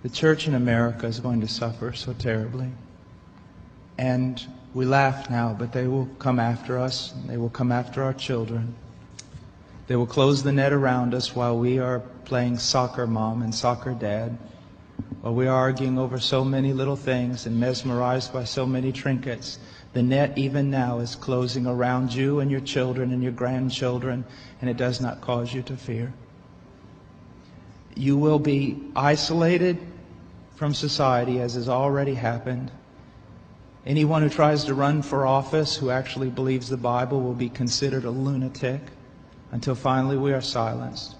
The church in America is going to suffer so terribly. And we laugh now, but they will come after us. They will come after our children. They will close the net around us while we are playing soccer mom and soccer dad, while we are arguing over so many little things and mesmerized by so many trinkets. The net even now is closing around you and your children and your grandchildren, and it does not cause you to fear. You will be isolated from society, as has already happened. Anyone who tries to run for office who actually believes the Bible will be considered a lunatic until finally we are silenced.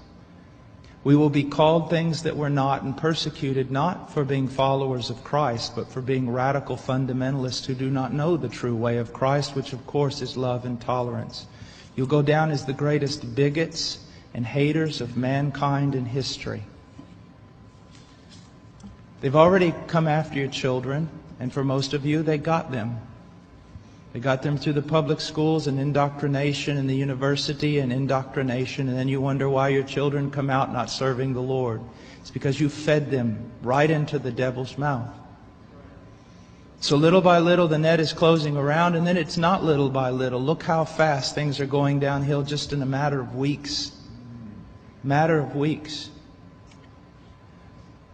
We will be called things that we're not and persecuted not for being followers of Christ, but for being radical fundamentalists who do not know the true way of Christ, which of course is love and tolerance. You'll go down as the greatest bigots and haters of mankind in history. They've already come after your children, and for most of you, they got them. They got them through the public schools and indoctrination and the university and indoctrination, and then you wonder why your children come out not serving the Lord. It's because you fed them right into the devil's mouth. So little by little the net is closing around, and then it's not little by little. Look how fast things are going downhill just in a matter of weeks. Matter of weeks.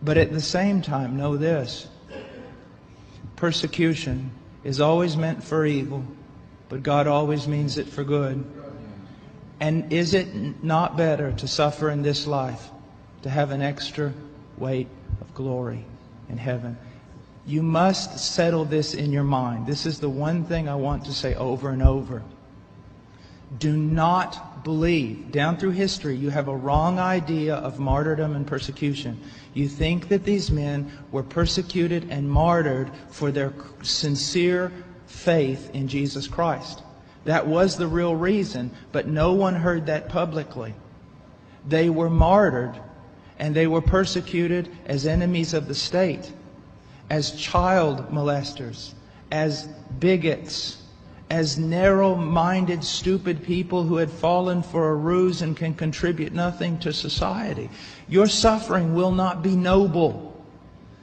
But at the same time, know this. Persecution is always meant for evil, but God always means it for good. And is it not better to suffer in this life, to have an extra weight of glory in heaven? You must settle this in your mind. This is the one thing I want to say over and over. Do not believe. Down through history, you have a wrong idea of martyrdom and persecution. You think that these men were persecuted and martyred for their sincere faith in Jesus Christ. That was the real reason, but no one heard that publicly. They were martyred and they were persecuted as enemies of the state, as child molesters, as bigots, as narrow-minded, stupid people who had fallen for a ruse and can contribute nothing to society. Your suffering will not be noble.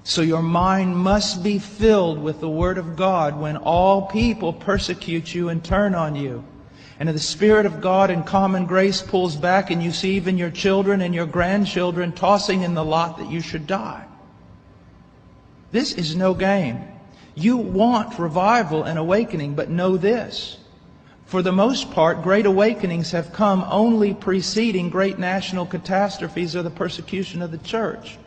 So your mind must be filled with the Word of God when all people persecute you and turn on you. And if the Spirit of God in common grace pulls back and you see even your children and your grandchildren tossing in the lot that you should die. This is no game. You want revival and awakening, but know this. For the most part, great awakenings have come only preceding great national catastrophes or the persecution of the church.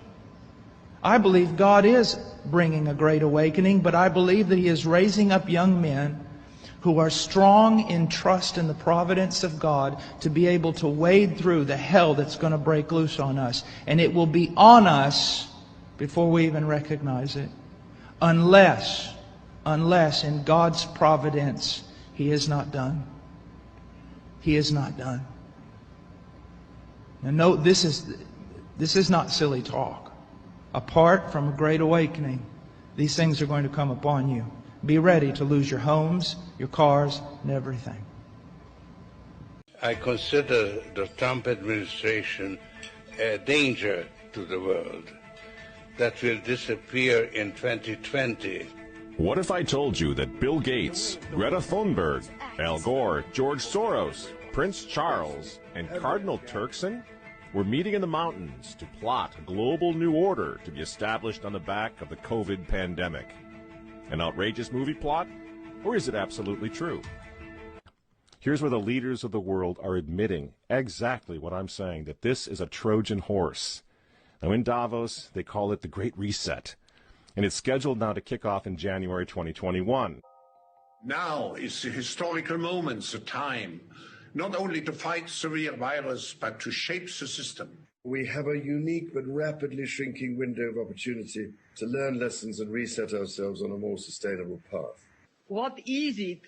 I believe God is bringing a great awakening, but I believe that He is raising up young men who are strong in trust in the providence of God to be able to wade through the hell that's going to break loose on us. And it will be on us before we even recognize it. Unless in God's providence, He is not done. He is not done. Now note, this is not silly talk. Apart from a great awakening, these things are going to come upon you. Be ready to lose your homes, your cars, and everything. I consider the Trump administration a danger to the world that will disappear in 2020. What if I told you that Bill Gates, Greta Thunberg, Al Gore, George Soros, Prince Charles, and Cardinal Turkson were meeting in the mountains to plot a global new order to be established on the back of the COVID pandemic? An outrageous movie plot? Or is it absolutely true? Here's where the leaders of the world are admitting exactly what I'm saying, that this is a Trojan horse. Now in Davos, they call it the Great Reset, and it's scheduled now to kick off in January 2021. Now is the historical moment, the time, not only to fight severe virus, but to shape the system. We have a unique but rapidly shrinking window of opportunity to learn lessons and reset ourselves on a more sustainable path. What is it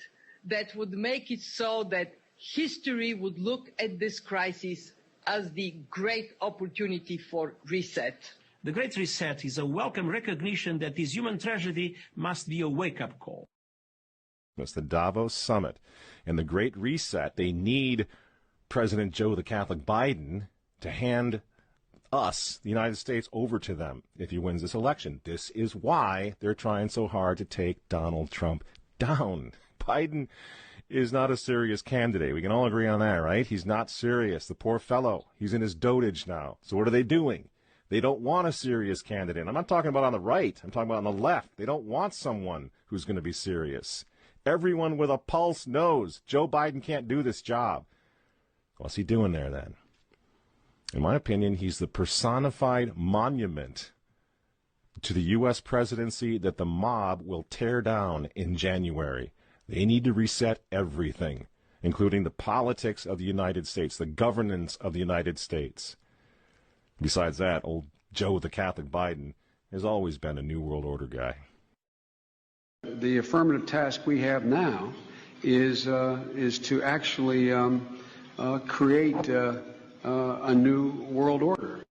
that would make it so that history would look at this crisis as the great opportunity for reset? The Great Reset is a welcome recognition that this human tragedy must be a wake-up call. It's the Davos Summit. And the Great Reset, they need President Joe the Catholic Biden to hand us, the United States, over to them if he wins this election. This is why they're trying so hard to take Donald Trump down. Biden is not a serious candidate. We can all agree on that, right? He's not serious. The poor fellow. He's in his dotage now. So what are they doing? They don't want a serious candidate. I'm not talking about on the right. I'm talking about on the left. They don't want someone who's going to be serious. Everyone with a pulse knows Joe Biden can't do this job. What's he doing there then? In my opinion, he's the personified monument to the U.S. presidency that the mob will tear down in January. They need to reset everything, including the politics of the United States, the governance of the United States. Besides that, old Joe the Catholic Biden has always been a New World Order guy. The affirmative task we have now is to actually create a new world order.